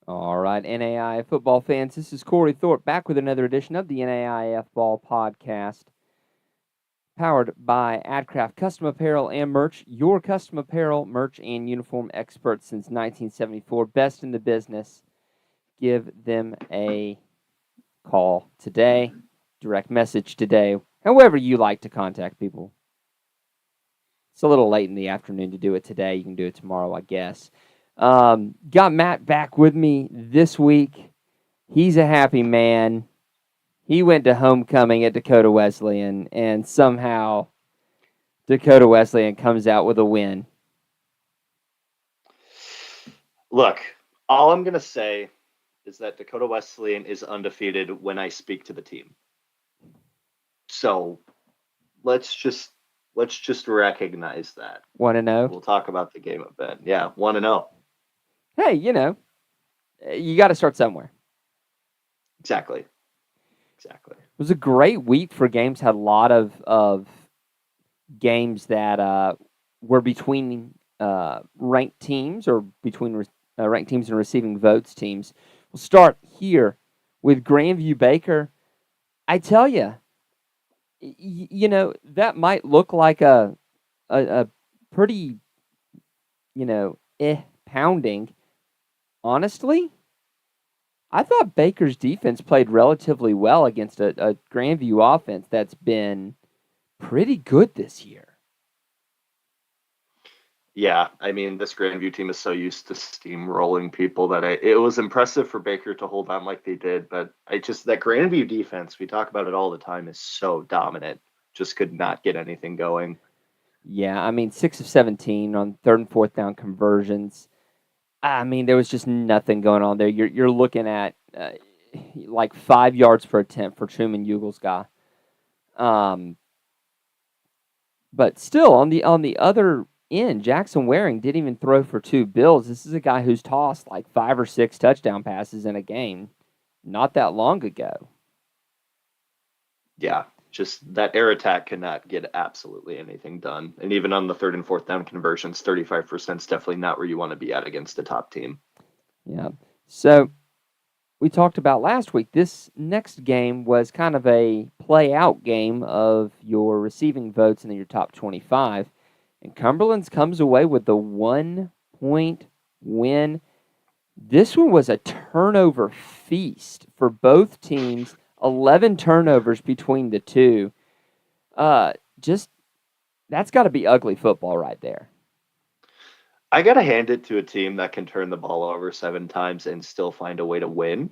All right, NAIA football fans, this is Corey Thorpe back with another edition of the NAIFBALL podcast, powered by AdCraft Custom Apparel and Merch, your custom apparel, merch, and uniform experts since 1974. Best in the business. Give them a call today, direct message today, however you like to contact people. It's a little late in the afternoon to do it today. You can do it tomorrow, I guess. Got Matt back with me this week. He's a happy man. He went to homecoming at Dakota Wesleyan, and somehow Dakota Wesleyan comes out with a win. Look, all I'm going to say is that Dakota Wesleyan is undefeated when I speak to the team. So let's just recognize that. 1-0. We'll talk about the game a bit. Yeah, 1-0. Hey, you got to start somewhere. Exactly. It was a great week for games. Had a lot of games that were between ranked teams or between ranked teams and receiving votes teams. We'll start here with Grandview Baker. I tell you, that might look like a pretty, pounding. Honestly, I thought Baker's defense played relatively well against a Grandview offense that's been pretty good this year. Yeah, I mean, this Grandview team is so used to steamrolling people that it was impressive for Baker to hold on like they did. But that Grandview defense, we talk about it all the time, is so dominant. Just could not get anything going. Yeah, I mean, 6 of 17 on third and fourth down conversions. I mean, there was just nothing going on there. You're looking at like 5 yards per attempt for Truman Ugel's guy. But still, on the other end, Jackson Waring didn't even throw for 2 bills. This is a guy who's tossed like 5 or 6 touchdown passes in a game not that long ago. Yeah, just that air attack cannot get absolutely anything done. And even on the third and fourth down conversions, 35% is definitely not where you want to be at against a top team. Yeah. So we talked about last week, this next game was kind of a play-out game of your receiving votes and then your top 25. And Cumberland's comes away with the 1-point win. This one was a turnover feast for both teams. 11 turnovers between the two. That's got to be ugly football right there. I got to hand it to a team that can turn the ball over 7 times and still find a way to win.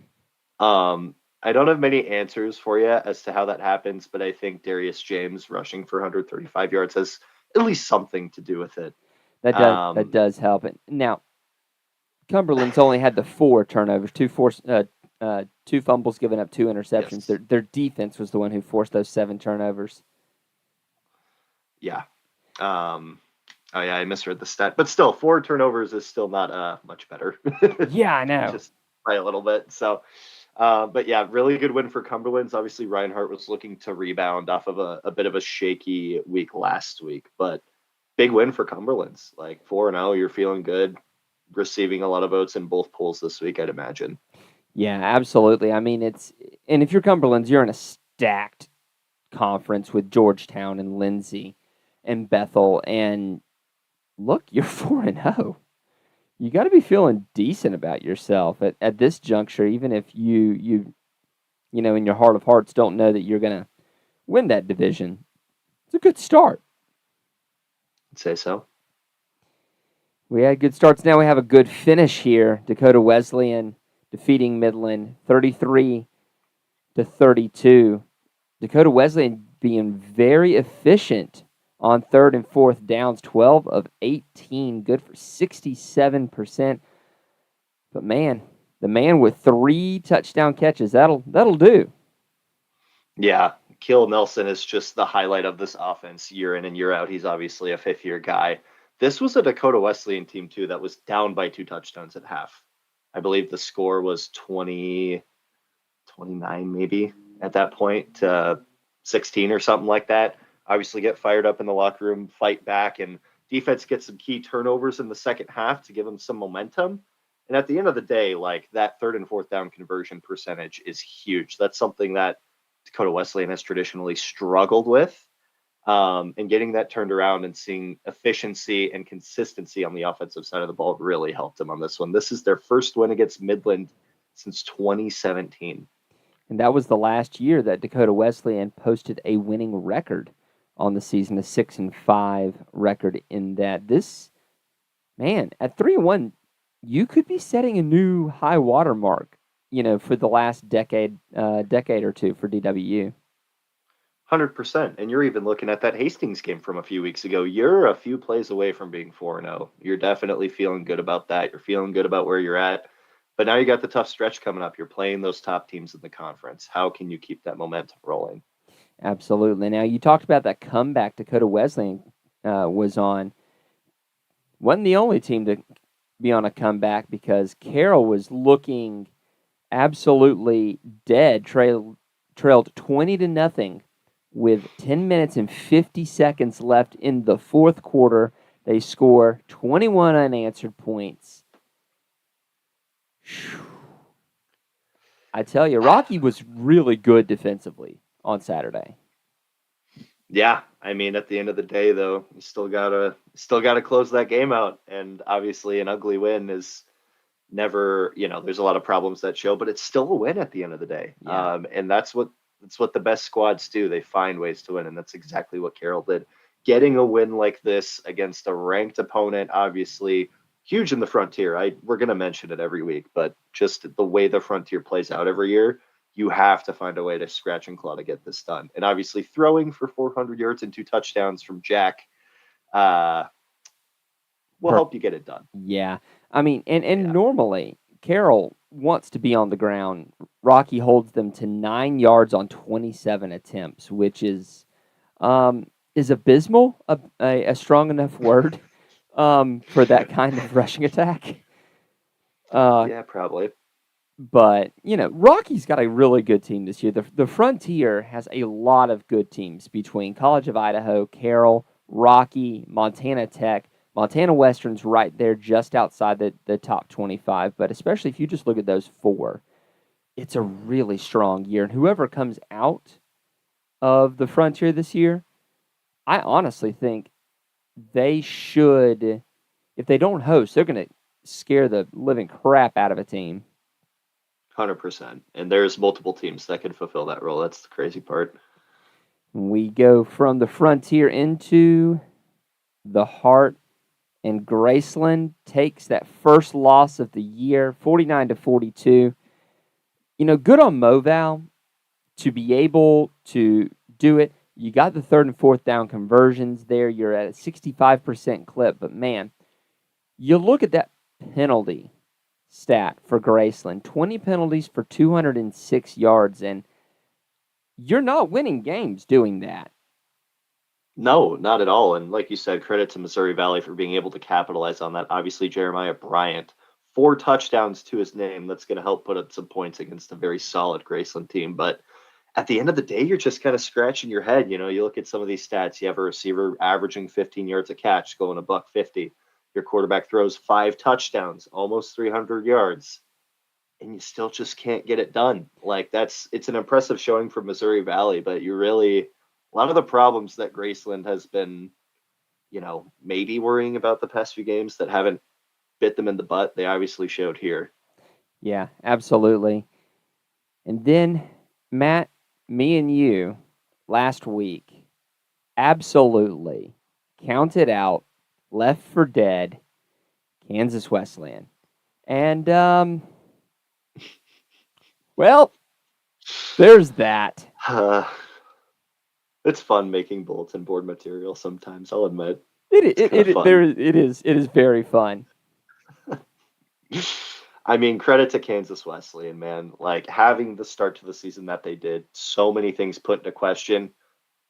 I don't have many answers for you as to how that happens, but I think Darius James rushing for 135 yards has at least something to do with it. That does help. Now, Cumberland's only had the 4 turnovers, 2 fumbles, given up 2 interceptions. Yes. Their defense was the one who forced those 7 turnovers. Yeah. Oh yeah, I misread the stat, but still, 4 turnovers is still not much better. Yeah, I know. Just by a little bit. So, but yeah, really good win for Cumberland's. Obviously, Reinhardt was looking to rebound off of a bit of a shaky week last week, but big win for Cumberland's. Like 4-0, you're feeling good, receiving a lot of votes in both polls this week, I'd imagine. Yeah, absolutely. I mean, and if you're Cumberland's, you're in a stacked conference with Georgetown and Lindsay and Bethel, and look, you're 4-0. You got to be feeling decent about yourself at this juncture, even if you in your heart of hearts don't know that you're going to win that division. It's a good start. I'd say so. We had good starts. Now we have a good finish here. Dakota Wesleyan defeating Midland 33-32. Dakota Wesleyan being very efficient on third and fourth downs, 12 of 18, good for 67%. But man, the man with 3 touchdown catches, that'll do. Yeah, Kill Nelson is just the highlight of this offense year in and year out. He's obviously a 5th-year guy. This was a Dakota Wesleyan team, too, that was down by 2 touchdowns at half. I believe the score was 29 maybe at that point, 16 or something like that. Obviously get fired up in the locker room, fight back, and defense gets some key turnovers in the second half to give them some momentum. And at the end of the day, like that third and fourth down conversion percentage is huge. That's something that Dakota Wesleyan has traditionally struggled with. And getting that turned around and seeing efficiency and consistency on the offensive side of the ball really helped them on this one. This is their first win against Midland since 2017. And that was the last year that Dakota Wesleyan posted a winning record on the season, a 6-5 record in that. This, man, at 3-1, you could be setting a new high water mark, for the last decade or two for DWU. 100%. And you're even looking at that Hastings game from a few weeks ago. You're a few plays away from being 4-0. You're definitely feeling good about that. You're feeling good about where you're at. But now you got the tough stretch coming up. You're playing those top teams in the conference. How can you keep that momentum rolling? Absolutely. Now, you talked about that comeback Dakota Wesleyan was on. Wasn't the only team to be on a comeback because Carroll was looking absolutely dead, trailed 20-0 with 10 minutes and 50 seconds left in the fourth quarter. They score 21 unanswered points. I tell you, Rocky was really good defensively on Saturday. Yeah, I mean, at the end of the day, though, you still gotta close that game out, and obviously, an ugly win is never, there's a lot of problems that show, but it's still a win at the end of the day. Yeah. And that's what the best squads do. They find ways to win, and that's exactly what Carroll did. Getting a win like this against a ranked opponent, obviously huge in the Frontier. We're gonna mention it every week, but just the way the Frontier plays out every year, you have to find a way to scratch and claw to get this done. And obviously, throwing for 400 yards and 2 touchdowns from Jack will help you get it done. Yeah. I mean, and normally Carroll wants to be on the ground. Rocky holds them to 9 yards on 27 attempts, which is abysmal, a strong enough word for that kind of rushing attack. Yeah, probably. But, Rocky's got a really good team this year. The Frontier has a lot of good teams between College of Idaho, Carroll, Rocky, Montana Tech. Montana Western's right there just outside the top 25. But especially if you just look at those four, it's a really strong year. And whoever comes out of the Frontier this year, I honestly think they should, if they don't host, they're going to scare the living crap out of a team. 100%. And there's multiple teams that can fulfill that role. That's the crazy part. We go from the Frontier into the Heart, and Graceland takes that first loss of the year, 49-42. Good on Moval to be able to do it. You got the third and fourth down conversions there. You're at a 65% clip. But, man, you look at that penalty stat for Graceland, 20 penalties for 206 yards, and you're not winning games doing that. No, not at all. And like you said, credit to Missouri Valley for being able to capitalize on that. Obviously, Jeremiah Bryant, 4 touchdowns to his name. That's going to help put up some points against a very solid Graceland team. But at the end of the day, you're just kind of scratching your head. You look at some of these stats. You have a receiver averaging 15 yards a catch, going $150. Your quarterback throws 5 touchdowns, almost 300 yards, and you still just can't get it done. Like it's an impressive showing from Missouri Valley, but a lot of the problems that Graceland has been, maybe worrying about the past few games that haven't bit them in the butt, they obviously showed here. Yeah, absolutely. And then, Matt, me and you last week absolutely counted out, left for dead, Kansas Wesleyan. And, well, there's that. It's fun making bulletin board material sometimes, I'll admit. It is very fun. I mean, credit to Kansas Wesleyan, man. Like, having the start to the season that they did, so many things put into question.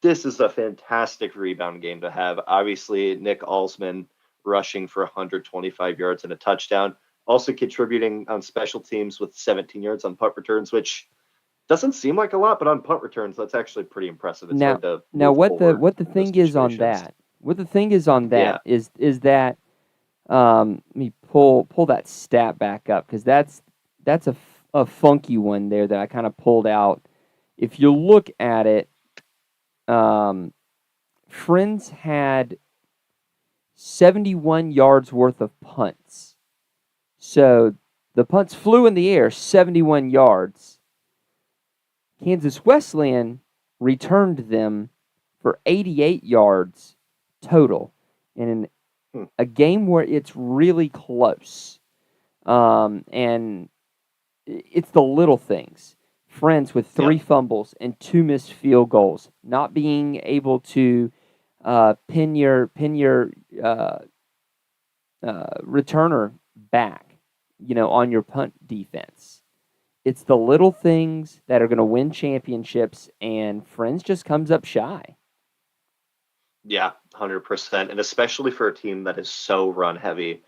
This is a fantastic rebound game to have. Obviously, Nick Alsman rushing for 125 yards and a touchdown. Also contributing on special teams with 17 yards on punt returns, which doesn't seem like a lot, but on punt returns, that's actually pretty impressive. It's hard to what the thing is on that? What the thing is on that is that let me pull that stat back up because that's a funky one there that I kind of pulled out. If you look at it, Friends had 71 yards worth of punts. So the punts flew in the air 71 yards. Kansas Wesleyan returned them for 88 yards total in a game where it's really close. And it's the little things. Friends with 3 fumbles and 2 missed field goals, not being able to pin your returner back, on your punt defense. It's the little things that are going to win championships, and Friends just comes up shy. Yeah, 100%. And especially for a team that is so run heavy.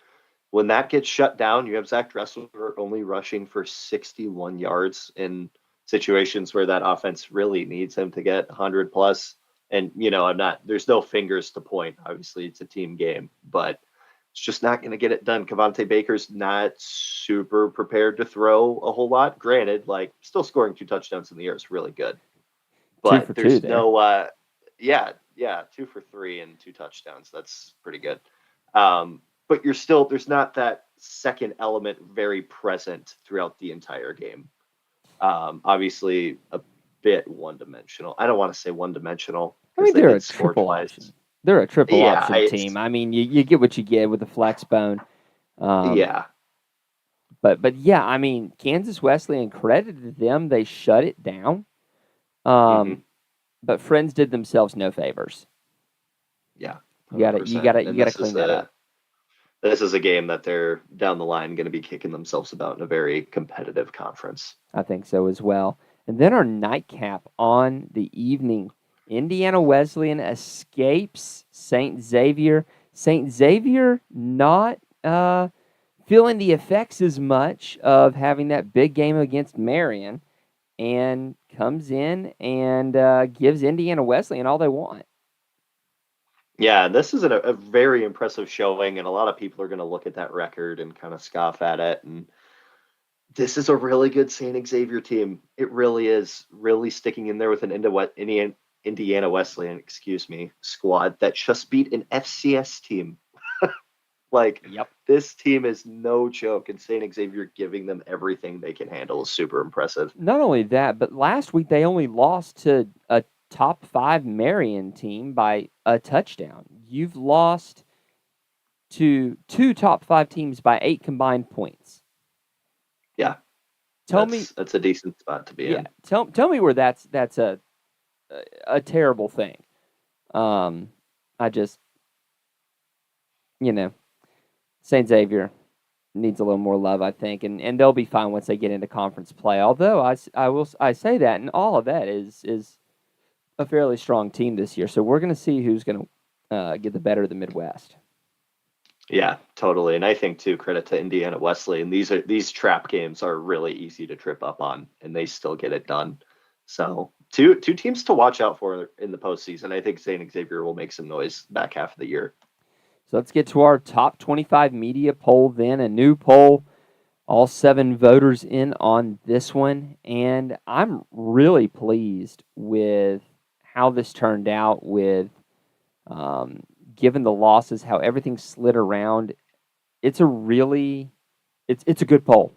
When that gets shut down, you have Zach Dressler only rushing for 61 yards in situations where that offense really needs him to get 100 plus. And, there's no fingers to point. Obviously, it's a team game, but it's just not going to get it done. Cavante Baker's not super prepared to throw a whole lot. Granted, still scoring 2 touchdowns in the air is really good. But 2 for there's 2 there. no, 2 for 3 and 2 touchdowns. That's pretty good. But there's not that second element very present throughout the entire game. Obviously, a bit one-dimensional. I don't want to say one-dimensional. I mean, they're a triple option. They're a triple option team. I mean, you get what you get with the flex bone. Yeah. But yeah, I mean, Kansas Wesleyan credited them. They shut it down. But Friends did themselves no favors. Yeah. 100%. You gotta clean that up. This is a game that they're down the line going to be kicking themselves about in a very competitive conference. I think so as well. And then our nightcap on the evening, Indiana Wesleyan escapes St. Xavier. St. Xavier not feeling the effects as much of having that big game against Marion, and comes in and gives Indiana Wesleyan all they want. Yeah, this is a very impressive showing, and a lot of people are going to look at that record and kind of scoff at it. And this is a really good St. Xavier team. It really is, really sticking in there with an Indiana Wesleyan, squad that just beat an FCS team. This team is no joke, and St. Xavier giving them everything they can handle is super impressive. Not only that, but last week they only lost to a top 5 Marion team by a touchdown. You've lost to 2 top 5 teams by 8 combined points. Yeah. That's a decent spot to be in. Tell me where that's a terrible thing. I just, St. Xavier needs a little more love, I think, and they'll be fine once they get into conference play. Although I say that, and all of that is a fairly strong team this year. So we're going to see who's going to get the better of the Midwest. Yeah, totally. And I think too, credit to Indiana Wesleyan. These trap games are really easy to trip up on, and they still get it done. So two teams to watch out for in the postseason. I think St. Xavier will make some noise back half of the year. So let's get to our top 25 media poll then, a new poll. All 7 voters in on this one, and I'm really pleased with how this turned out with given the losses, how everything slid around. It's a good poll.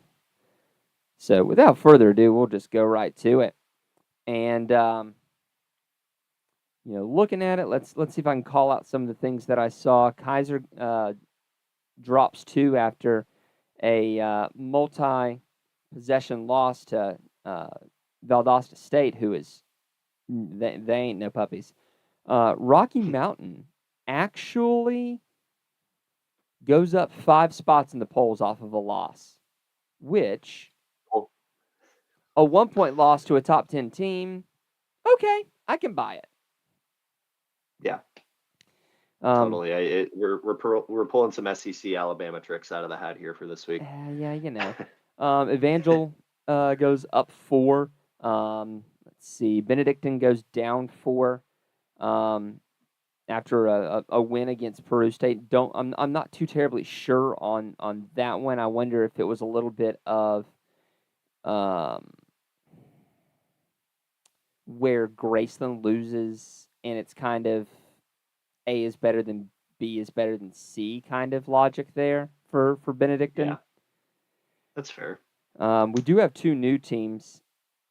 So without further ado, we'll just go right to it. And looking at it, let's see if I can call out some of the things that I saw. Kaiser drops 2 after a multi-possession loss to Valdosta State, who is they ain't no puppies. Rocky Mountain actually goes up 5 spots in the polls off of a loss, which a 1-point loss to a top 10 team, okay, I can buy it. Yeah, totally. We're pulling some SEC Alabama tricks out of the hat here for this week. Evangel goes up 4. Let's see, Benedictine goes down 4. after a win against Peru State. I'm not too terribly sure on that one. I wonder if it was a little bit of where Graceland loses, and it's kind of A is better than B is better than C kind of logic there for Benedictine. Yeah, that's fair. We do have two new teams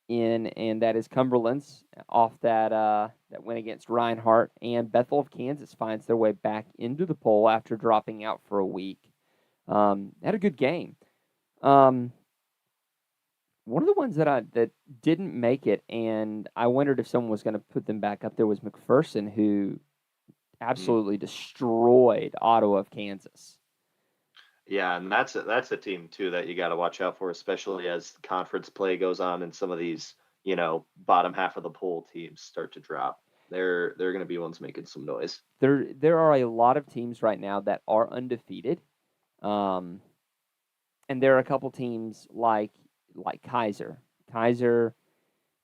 in, and that is Cumberland's off that win against Reinhardt, and Bethel of Kansas finds their way back into the poll after dropping out for a week. Had a good game. One of the ones that didn't make it, and I wondered if someone was going to put them back up there, was McPherson, who absolutely destroyed Ottawa of Kansas. Yeah, and that's a team too that you got to watch out for, especially as conference play goes on and some of these, bottom half of the poll teams start to drop. They're going to be ones making some noise. There are a lot of teams right now that are undefeated, and there are a couple teams like Kaiser. Kaiser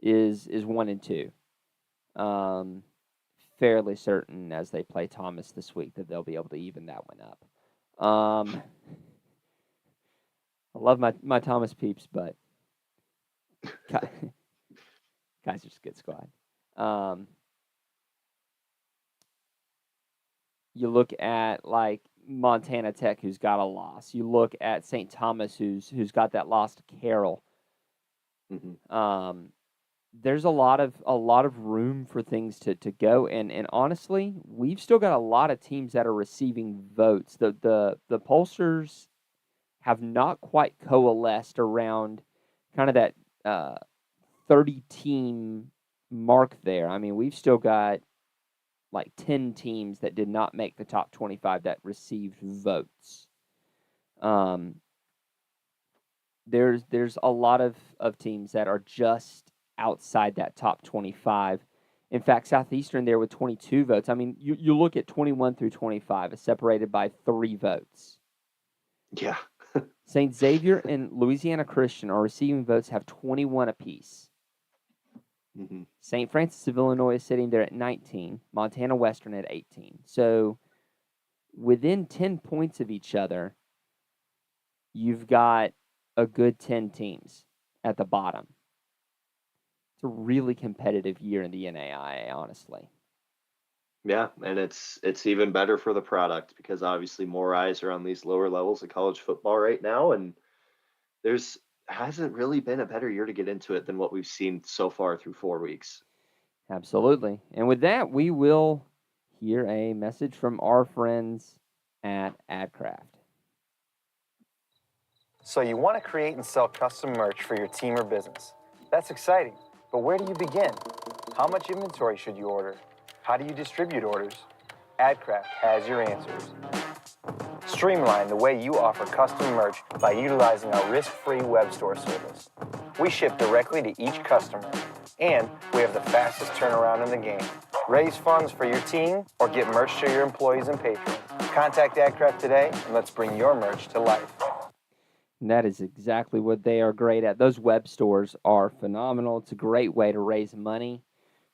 is 1-2. Fairly certain as they play Thomas this week that they'll be able to even that one up. I love my Thomas peeps, but Kaiser's a good squad. You look at like Montana Tech, who's got a loss. You look at St. Thomas, who's got that loss to Carroll. Mm-hmm. There's a lot of room for things to go, and honestly, we've still got a lot of teams that are receiving votes. The pollsters have not quite coalesced around kind of that 30 team mark there. I mean, we've still got like 10 teams that did not make the top 25 that received votes. There's a lot of teams that are just outside that top 25. In fact, Southeastern there with 22 votes. I mean, you look at 21 through 25 is separated by 3 votes. Yeah. St. Xavier and Louisiana Christian are receiving votes, have 21 apiece. Mm-hmm. St. Francis of Illinois is sitting there at 19, Montana Western at 18. So within 10 points of each other, you've got a good 10 teams at the bottom. It's a really competitive year in the NAIA, honestly. Yeah, and it's even better for the product because obviously more eyes are on these lower levels of college football right now, and there's hasn't really been a better year to get into it than what we've seen so far through 4 weeks. Absolutely. And with that, we will hear a message from our friends at AdCraft. So you want to create and sell custom merch for your team or business. That's exciting, but where do you begin? How much inventory should you order? How do you distribute orders? AdCraft has your answers. Streamline the way you offer custom merch by utilizing our risk-free web store service. We ship directly to each customer, and we have the fastest turnaround in the game. Raise funds for your team or get merch to your employees and patrons. Contact AdCraft today, and let's bring your merch to life. And that is exactly what they are great at. Those web stores are phenomenal. It's a great way to raise money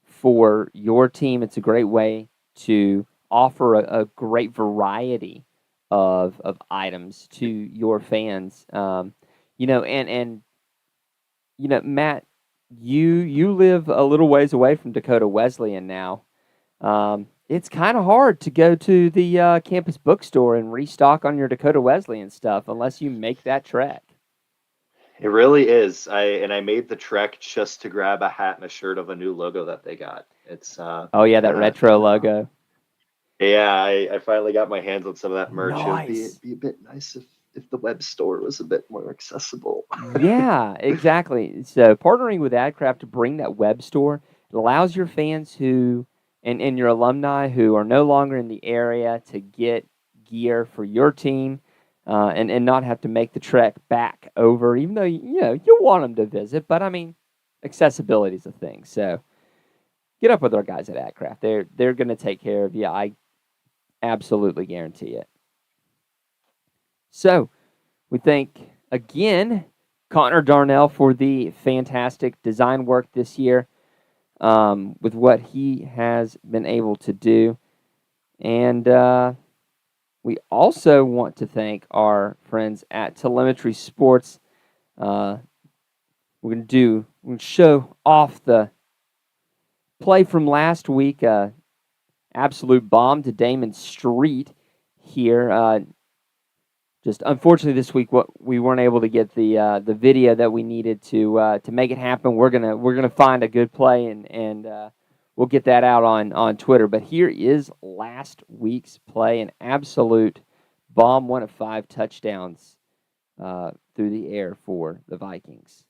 for your team. It's a great way to offer a great variety of items to your fans. And Matt, you live a little ways away from Dakota Wesleyan now. It's kind of hard to go to the campus bookstore and restock on your Dakota Wesleyan stuff unless you make that trek. It really is. I made the trek just to grab a hat and a shirt of a new logo that they got. It's that retro logo. Yeah, I finally got my hands on some of that merch. Nice. It would be a bit nice if the web store was a bit more accessible. Yeah, exactly. So partnering with AdCraft to bring that web store, it allows your fans who and your alumni who are no longer in the area to get gear for your team and not have to make the trek back over, even though you want them to visit. But I mean, accessibility is a thing. So get up with our guys at AdCraft. They're going to take care of you. I absolutely guarantee it. So we thank again Connor Darnell for the fantastic design work this year with what he has been able to do. And we also want to thank our friends at Telemetry Sports. We're going to show off the play from last week. Absolute bomb to Damon Street here. Just unfortunately this week, we weren't able to get the video that we needed to make it happen. We're gonna find a good play and we'll get that out on Twitter. But here is last week's play, an absolute bomb, 1 of 5 touchdowns through the air for the Vikings.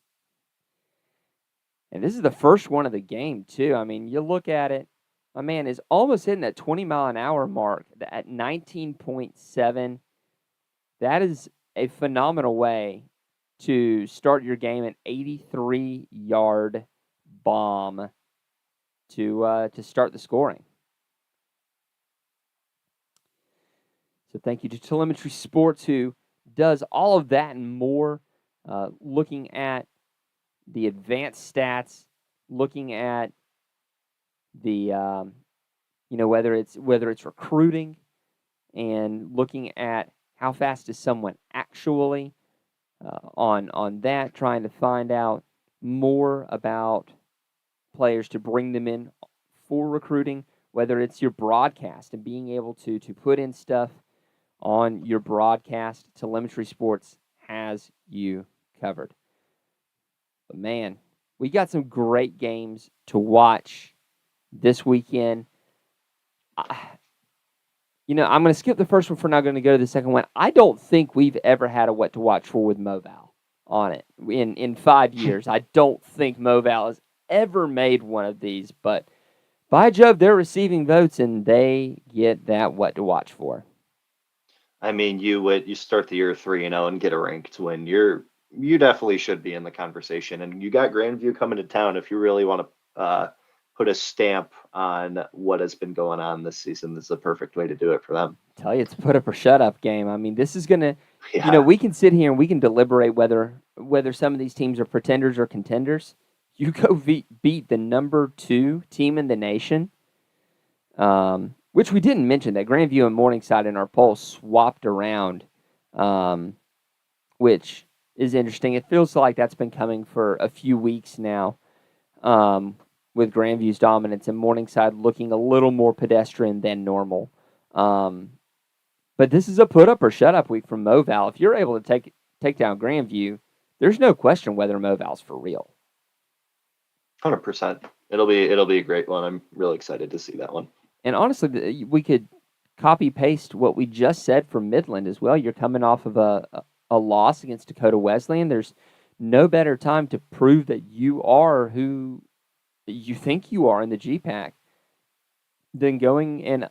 And this is the first one of the game too. I mean, you look at it, my man is almost hitting that 20-mile-an-hour mark at 19.7. That is a phenomenal way to start your game, an 83-yard bomb to start the scoring. So thank you to Telemetry Sports, who does all of that and more, looking at the advanced stats, looking at the whether it's recruiting, and looking at how fast is someone actually on that, trying to find out more about players to bring them in for recruiting, whether it's your broadcast and being able to put in stuff on your broadcast. Telemetry Sports has you covered. But man, we got some great games to watch this weekend. I'm going to skip the first one for now. Going to go to the second one. I don't think we've ever had a what to watch for with Moval on it in 5 years. I don't think Moval has ever made one of these, but by Jove, they're receiving votes and they get that what to watch for. I mean, you start the year 3-0 and get a ranked win. You definitely should be in the conversation, and you got Grandview coming to town. If you really want to put a stamp on what has been going on this season, this is a perfect way to do it for them. I tell you, it's a put up or shut up game. I mean, this is gonna, we can sit here and we can deliberate whether some of these teams are pretenders or contenders. You go beat the number 2 team in the nation. Which we didn't mention, that Grandview and Morningside in our poll swapped around, which is interesting. It feels like that's been coming for a few weeks now, with Grandview's dominance and Morningside looking a little more pedestrian than normal. But this is a put up or shut up week from Moval. If you're able to take down Grandview, there's no question whether Moval's for real. 100%. It'll be a great one. I'm really excited to see that one. And honestly, we could copy-paste what we just said from Midland as well. You're coming off of a loss against Dakota Wesleyan. There's no better time to prove that you are who you think you are in the GPAC than going and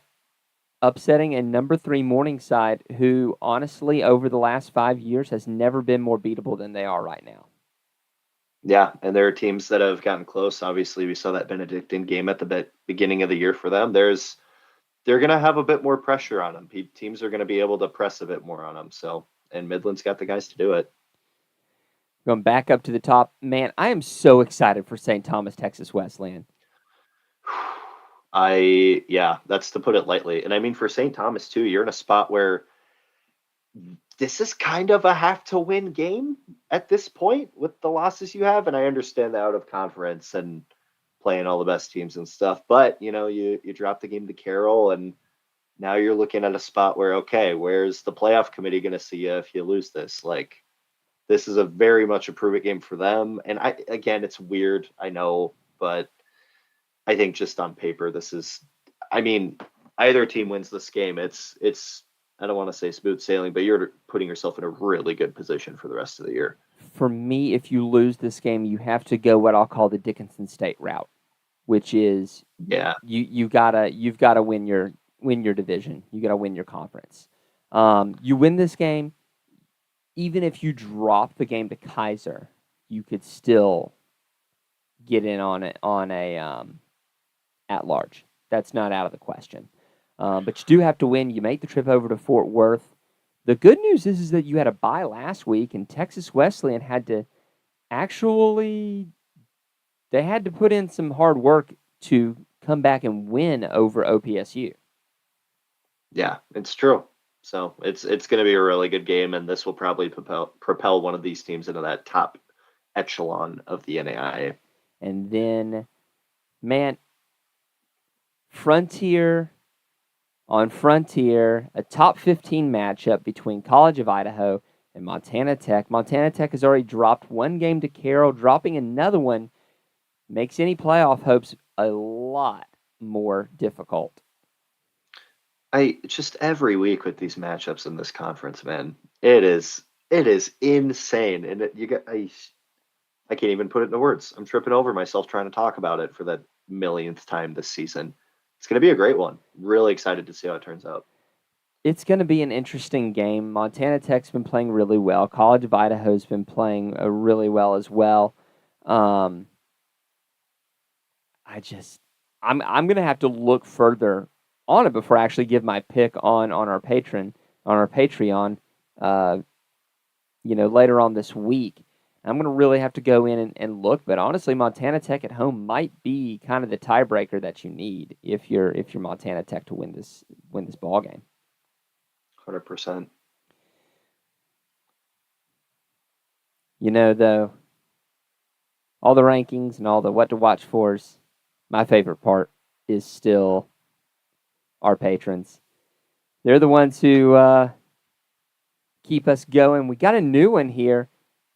upsetting a number 3 Morningside, who honestly over the last 5 years has never been more beatable than they are right now. Yeah, and there are teams that have gotten close. Obviously, we saw that Benedictine game at the beginning of the year for them. They're going to have a bit more pressure on them. Teams are going to be able to press a bit more on them. So, and Midland's got the guys to do it. Going back up to the top, man, I am so excited for St. Thomas, Texas Wesleyan. That's to put it lightly. And I mean, for St. Thomas too, you're in a spot where this is kind of a have-to-win game at this point with the losses you have. And I understand the out of conference and playing all the best teams and stuff. But, you drop the game to Carroll, and now you're looking at a spot where, okay, where's the playoff committee going to see you if you lose this? Like, this is a very much a prove-it game for them. And again, it's weird, I know, but I think just on paper, either team wins this game. It's I don't want to say smooth sailing, but you're putting yourself in a really good position for the rest of the year. For me, if you lose this game, you have to go what I'll call the Dickinson State route, which is you've gotta win your division. You gotta win your conference. You win this game, even if you drop the game to Kaiser, you could still get in on a at large. That's not out of the question. But you do have to win. You make the trip over to Fort Worth. The good news is that you had a bye last week, and Texas Wesleyan had to put in some hard work to come back and win over OPSU. Yeah, it's true. So it's going to be a really good game, and this will probably propel one of these teams into that top echelon of the NAIA. And then, man, Frontier on Frontier, a top 15 matchup between College of Idaho and Montana Tech. Montana Tech has already dropped one game to Carroll. Dropping another one makes any playoff hopes a lot more difficult. I just every week with these matchups in this conference, man, it is insane, and I can't even put it into words. I'm tripping over myself trying to talk about it for the millionth time this season. It's going to be a great one. Really excited to see how it turns out. It's going to be an interesting game. Montana Tech's been playing really well. College of Idaho's been playing really well as well. I'm going to have to look further on it before I actually give my pick on our Patreon. Later on this week. I'm going to really have to go in and look, but honestly, Montana Tech at home might be kind of the tiebreaker that you need if you're Montana Tech to win this ball game. 100%. Though, all the rankings and all the what to watch fors, my favorite part is still our patrons. They're the ones who keep us going. We got a new one here.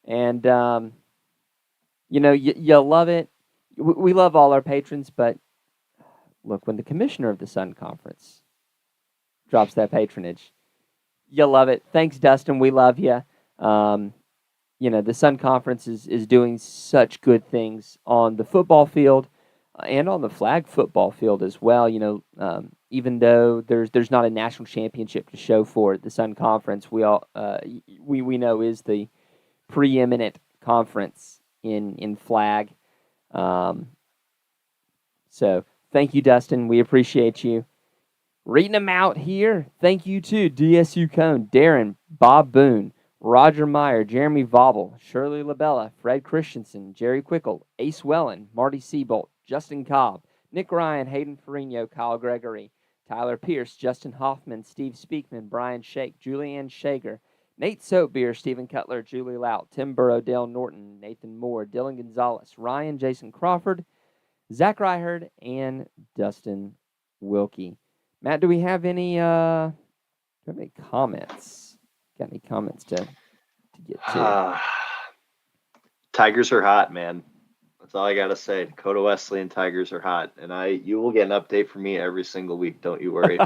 And, you love it. We love all our patrons, but look, when the commissioner of the Sun Conference drops that patronage, you love it. Thanks, Dustin. We love you. The Sun Conference is doing such good things on the football field and on the flag football field as well. Even though there's not a national championship to show for it, the Sun Conference we know is the preeminent conference in flag. So thank you, Dustin. We appreciate you. Reading them out here. Thank you to DSU Cone, Darren, Bob Boone, Roger Meyer, Jeremy Vobble, Shirley Labella, Fred Christensen, Jerry Quickle, Ace Wellen, Marty Seabolt, Justin Cobb, Nick Ryan, Hayden Ferrigno, Kyle Gregory, Tyler Pierce, Justin Hoffman, Steve Speakman, Brian Shake, Julianne Shager, Nate Soapbeer, Stephen Cutler, Julie Lout, Tim Burrow, Dale Norton, Nathan Moore, Dylan Gonzalez, Ryan Jason Crawford, Zach Ryherd, and Dustin Wilkie. Matt, do we have any comments? Got any comments to get to? Tigers are hot, man. That's all I gotta say. Dakota Wesleyan Tigers are hot, and you will get an update from me every single week. Don't you worry.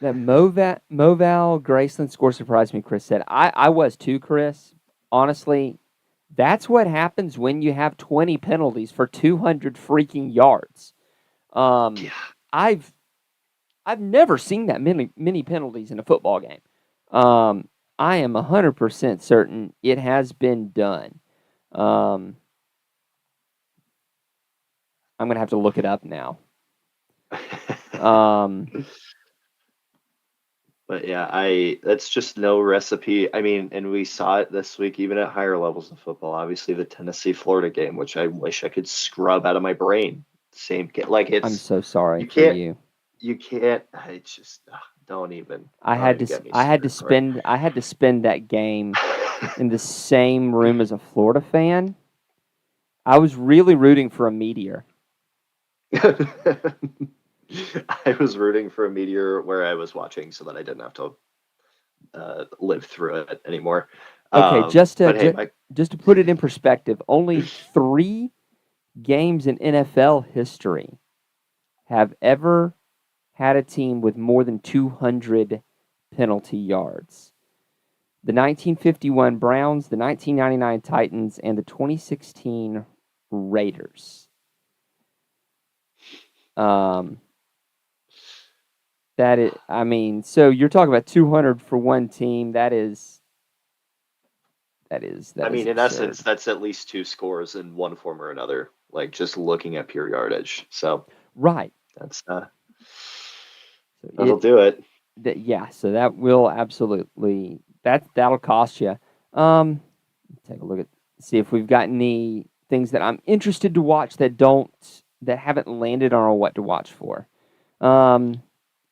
That Moval Graceland score surprised me, Chris said. I was too, Chris. Honestly, that's what happens when you have 20 penalties for 200 freaking yards. Yeah. I've never seen that many penalties in a football game. I am 100% certain it has been done. I'm going to have to look it up now. But yeah, that's just no recipe. I mean, and we saw it this week, even at higher levels of football. Obviously, the Tennessee-Florida game, which I wish I could scrub out of my brain. Same, like it's. I'm so sorry you for you. You can't. I just don't even. I had to spend that game in the same room as a Florida fan. I was really rooting for a meteor. I was rooting for a meteor where I was watching so that I didn't have to live through it anymore. Okay, just to put it in perspective, only 3 games in NFL history have ever had a team with more than 200 penalty yards. The 1951 Browns, the 1999 Titans, and the 2016 Raiders. So you're talking about 200 for one team. That is. I mean, in essence, that's at least 2 scores in one form or another. Like just looking at pure yardage. So right. That's that'll do it. So that will absolutely that'll cost you. Take a look see if we've got any things that I'm interested to watch that haven't landed on our what to watch for.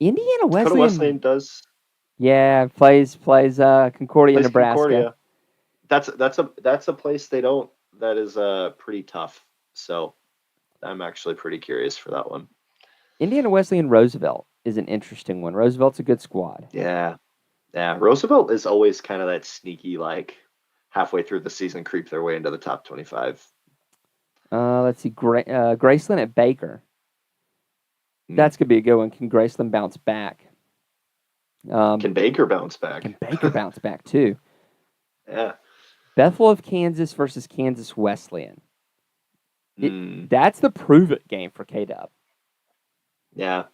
Indiana Dakota Wesleyan. Wesleyan does Yeah, plays Concordia, plays Nebraska. Concordia. That's a place they don't. That is pretty tough. So I'm actually pretty curious for that one. Indiana Wesleyan Roosevelt is an interesting one. Roosevelt's a good squad. Yeah. Yeah. Roosevelt is always kind of that sneaky, like halfway through the season, creep their way into the top 25. Let's see, Graceland at Baker. That's gonna be a good one. Can Graceland bounce back? Can Baker bounce back? Can Baker bounce back too? Yeah. Bethel of Kansas versus Kansas Wesleyan. That's the prove it game for K-Dub. Yeah.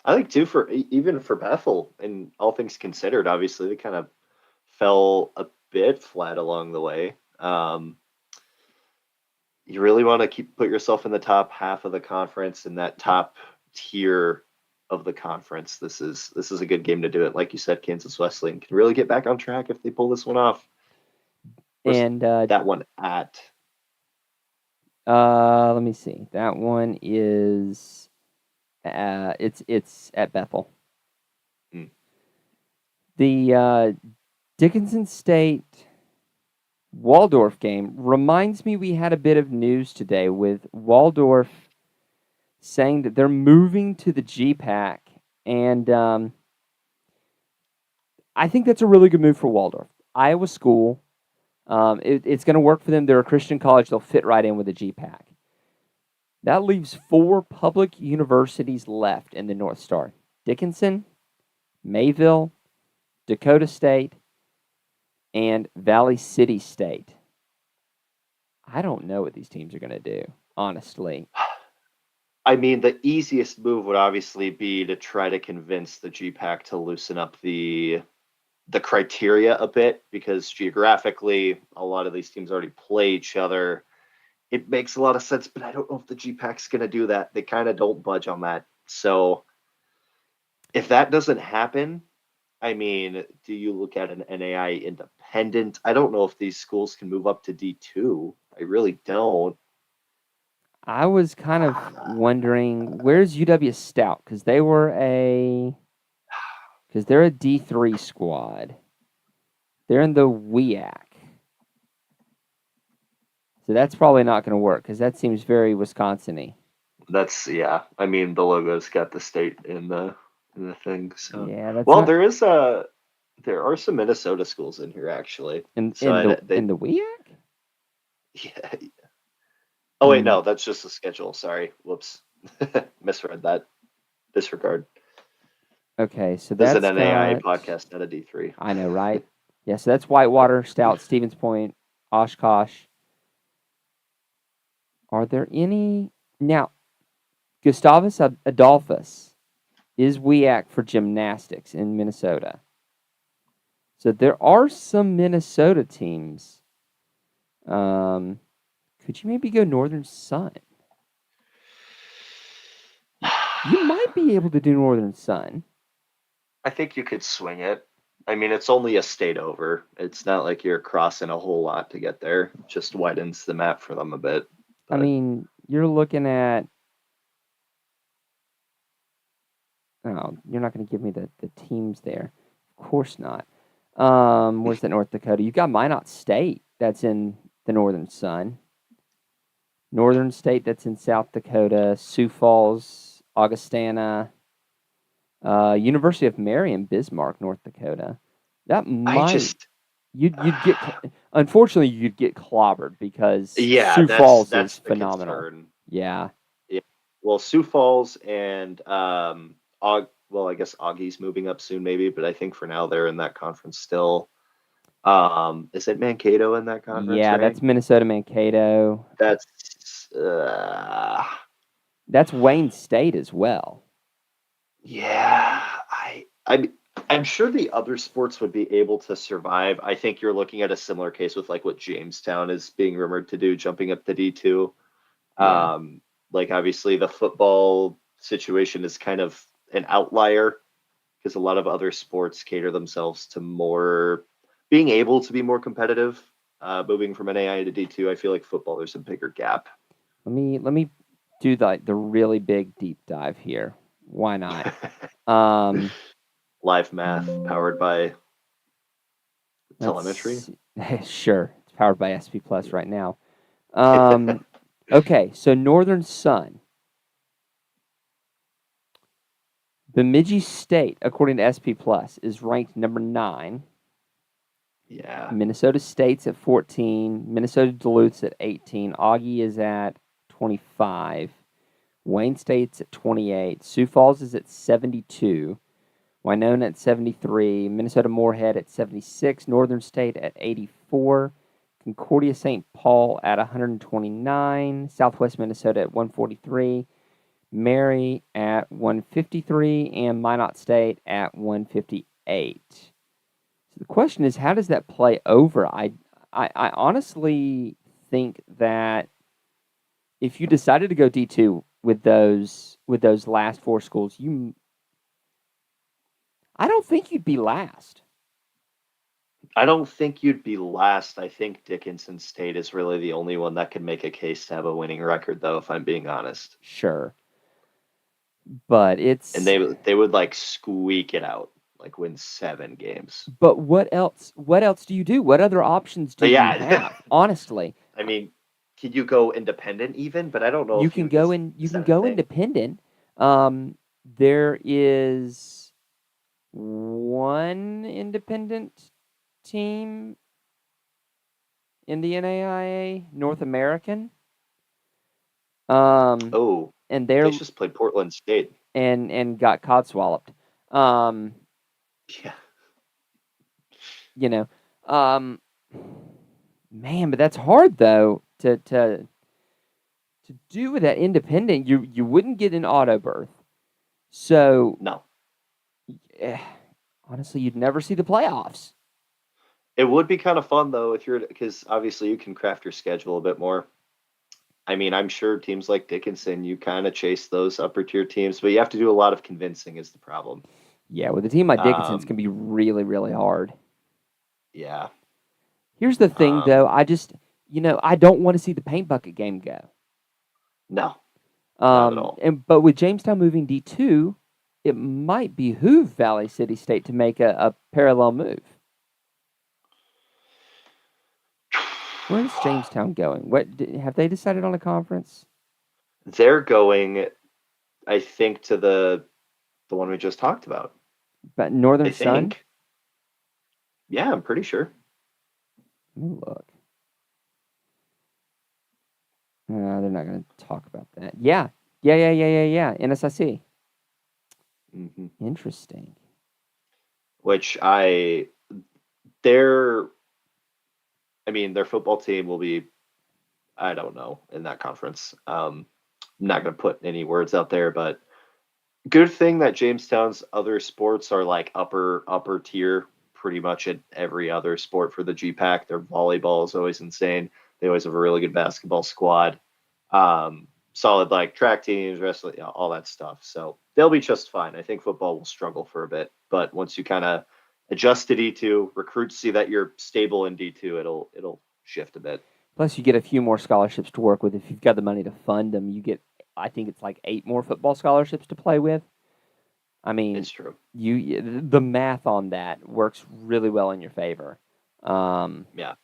I think too, even for Bethel, and all things considered, obviously they kind of fell a bit flat along the way. You really want to put yourself in the top half of the conference, in that top tier of the conference. This is a good game to do it. Like you said, Kansas Wesleyan can really get back on track if they pull this one off. And that one at let me see. That one is it's at Bethel. The Dickinson State Waldorf game reminds me we had a bit of news today with Waldorf saying that they're moving to the GPAC, and I think that's a really good move for Waldorf. Iowa school. It's going to work for them. They're a Christian college. They'll fit right in with the GPAC. That leaves 4 public universities left in the North Star. Dickinson, Mayville, Dakota State, and Valley City State. I don't know what these teams are going to do, honestly. I mean, the easiest move would obviously be to try to convince the GPAC to loosen up the criteria a bit, because geographically, a lot of these teams already play each other. It makes a lot of sense, but I don't know if the GPAC's going to do that. They kind of don't budge on that. So if that doesn't happen, I mean, do you look at an NAI independent? I don't know if these schools can move up to D2. I really don't. I was kind of wondering, where's UW Stout? Because they're a D3 squad. They're in the WEAC. So that's probably not going to work, because that seems very Wisconsin-y. I mean, the logo's got the state in the thing. So yeah, that's well, there are some Minnesota schools in here actually. In the WEAC? Yeah. Oh wait, no, that's just the schedule. Sorry, whoops, misread that. Disregard. Okay, so that's an NAI podcast, not a D3. I know, right? Yeah, so that's Whitewater, Stout, Stevens Point, Oshkosh. Are there any now? Gustavus Adolphus is WEAC for gymnastics in Minnesota. So there are some Minnesota teams. Could you maybe go Northern Sun? You might be able to do Northern Sun. I think you could swing it. I mean, it's only a state over. It's not like you're crossing a whole lot to get there. It just widens the map for them a bit. But I mean, you're looking at... Oh, you're not going to give me the teams there. Of course not. Where's that North Dakota? You've got Minot State that's in the Northern Sun. Northern State that's in South Dakota. Sioux Falls, Augustana. University of Marion, Bismarck, North Dakota. That might... You'd get... Unfortunately, you'd get clobbered because Sioux Falls is phenomenal. Concern. Yeah. Well, Sioux Falls and well, I guess Augie's moving up soon, maybe, but I think for now they're in that conference still. Is it Mankato in that conference? Yeah, right? That's Minnesota Mankato. That's Wayne State as well. Yeah, I'm sure the other sports would be able to survive. I think you're looking at a similar case with like what Jamestown is being rumored to do, jumping up to D2. Yeah. Like obviously the football situation is kind of an outlier because a lot of other sports cater themselves to being able to be more competitive. Moving from NAI to D2, I feel like football, there's a bigger gap. Let me do the really big deep dive here. Why not? Live math powered by telemetry. Sure, it's powered by SP Plus right now. Okay, so Northern Sun. Bemidji State, according to SP Plus, is ranked number 9. Yeah. Minnesota State's at 14. Minnesota Duluth's at 18. Augie is at 25. Wayne State's at 28. Sioux Falls is at 72. Winona at 73. Minnesota Moorhead at 76. Northern State at 84. Concordia St. Paul at 129. Southwest Minnesota at 143. Mary at 153. And Minot State at 158. So the question is, how does that play over? I honestly think that if you decided to go D2 with those last 4 schools, I don't think you'd be last. I don't think you'd be last. I think Dickinson State is really the only one that can make a case to have a winning record, though, if I'm being honest. Sure. But it's... And they would, like, squeak it out, like, win 7 games. But what else do you do? What other options do you have, honestly? I mean, can you go independent even? But I don't know you if can go in. You can go independent. There is one independent team in the NAIA, North American. And they just played Portland State and got codswalloped. Yeah. You know, man, but that's hard though to do with that independent. You wouldn't get an auto berth, so no. Honestly, you'd never see the playoffs. It would be kind of fun though because obviously you can craft your schedule a bit more. I mean, I'm sure teams like Dickinson, you kind of chase those upper tier teams, but you have to do a lot of convincing is the problem. Yeah, with a team like Dickinson's can be really, really hard. Yeah. Here's the thing, though. I just, I don't want to see the paint bucket game go. No. Not at all. But with Jamestown moving D2, it might behoove Valley City State to make a parallel move. Where's Jamestown going? What have they decided on a conference? They're going, I think, to the one we just talked about. But Northern Sun? Yeah, I'm pretty sure. Let me look. No, they're not going to talk about that. Yeah. NSIC. Mm-hmm. Interesting. Which their football team will be, I don't know, in that conference. I'm not going to put any words out there, but good thing that Jamestown's other sports are like upper tier, pretty much at every other sport for the GPAC. Their volleyball is always insane. They always have a really good basketball squad. Solid like track teams, wrestling, all that stuff. So they'll be just fine. I think football will struggle for a bit, but once you kind of adjust to D2, recruits see that you're stable in D2, it'll shift a bit. Plus, you get a few more scholarships to work with. If you've got the money to fund them, you get, I think it's like 8 more football scholarships to play with. I mean, it's true. The math on that works really well in your favor. Yeah.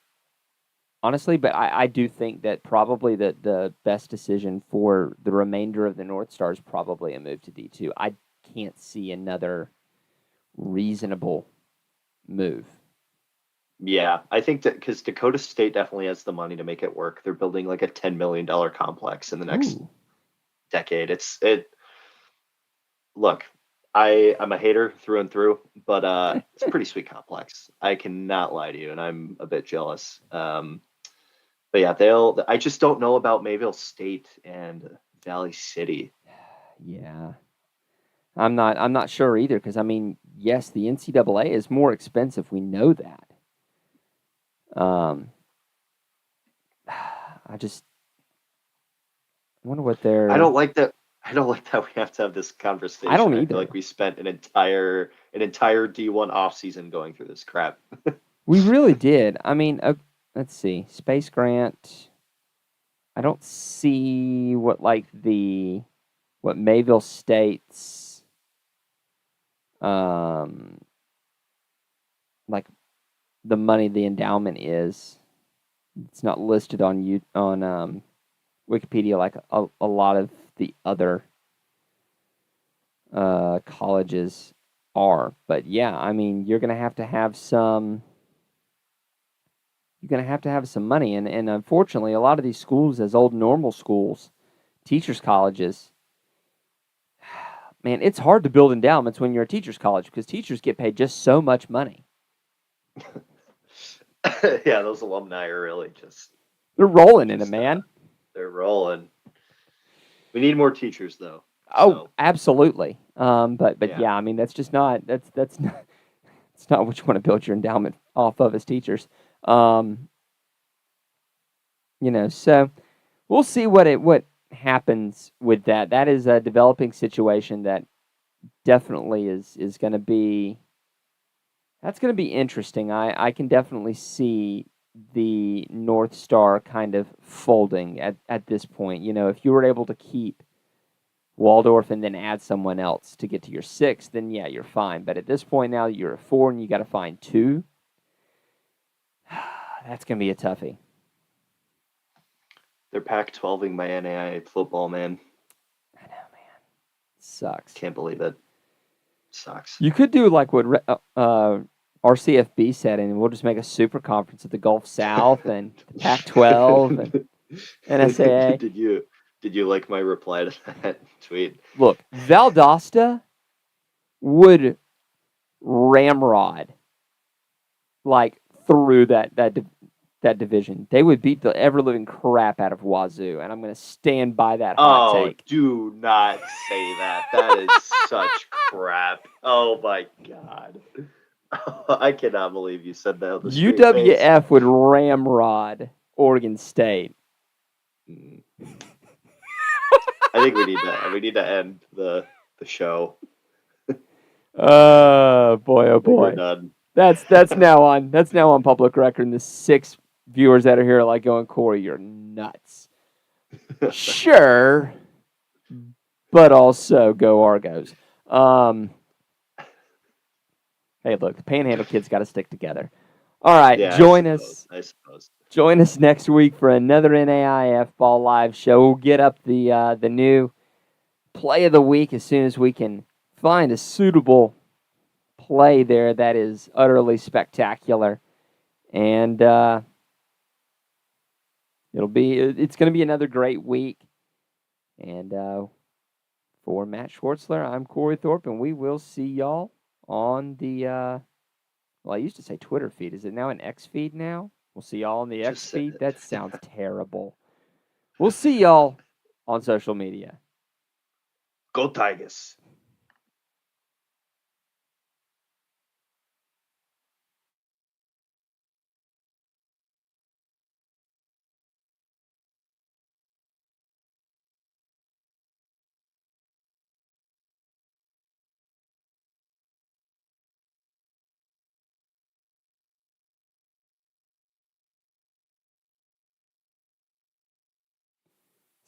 Honestly, but I do think that probably the best decision for the remainder of the North Star is probably a move to D2. I can't see another reasonable move. Yeah, I think that because Dakota State definitely has the money to make it work. They're building like a $10 million complex in the next decade. Look, I'm a hater through and through, but it's a pretty sweet complex. I cannot lie to you, and I'm a bit jealous. But yeah, I just don't know about Mayville State and Valley City. Yeah. I'm not sure either, because I mean, yes, the NCAA is more expensive. We know that. I wonder what they're. I don't like that we have to have this conversation. I don't either. I feel like we spent an entire D1 offseason going through this crap. We really did. I mean, let's see. Space Grant. I don't see what Mayville State's like the money the endowment is. It's not listed on Wikipedia like a lot of the other colleges are. But yeah, I mean, you're going to have some. You're going to have some money, and unfortunately, a lot of these schools, as old normal schools, teachers' colleges, man, it's hard to build endowments when you're a teachers' college because teachers get paid just so much money. Yeah, those alumni are really they're rolling in it, man. They're rolling. We need more teachers, though. Oh, so. Absolutely. But yeah, I mean, that's just not that's not it's not what you want to build your endowment off of as teachers. So we'll see what happens with that. That is a developing situation that definitely is going to be interesting. I can definitely see the North Star kind of folding at this point. If you were able to keep Waldorf and then add someone else to get to your 6, then yeah, you're fine. But at this point now, you're at 4 and you got to find 2. That's going to be a toughie. They're Pac-12ing my NAIA football, man. I know, man. Sucks. Can't believe it. Sucks. You could do like what RCFB said, and we'll just make a super conference of the Gulf South and the Pac-12 and NSAA. Did you like my reply to that tweet? Look, Valdosta would ramrod like through that division. They would beat the ever living crap out of Wazoo, and I'm going to stand by that hot take. Do not say that. That is such crap. Oh my god. I cannot believe you said that. UWF would ramrod Oregon State. I think we need to end the show. Oh boy! We're done. That's now on public record. And the 6 viewers that are here are like going, Corey, you're nuts. Sure, but also go Argos. Hey, look, the Panhandle kids got to stick together. All right, yeah, join us. I suppose. Join us next week for another NAIF Ball live show. We'll get up the new play of the week as soon as we can find a suitable play there that is utterly spectacular, and it's going to be another great week. And for Matt Schwartzler, I'm Corey Thorpe, and we will see y'all on the I used to say Twitter feed. Is it now an X feed now? We'll see y'all on the X feed. That sounds terrible. We'll see y'all on social media. Go Tigers.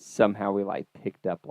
Somehow we picked up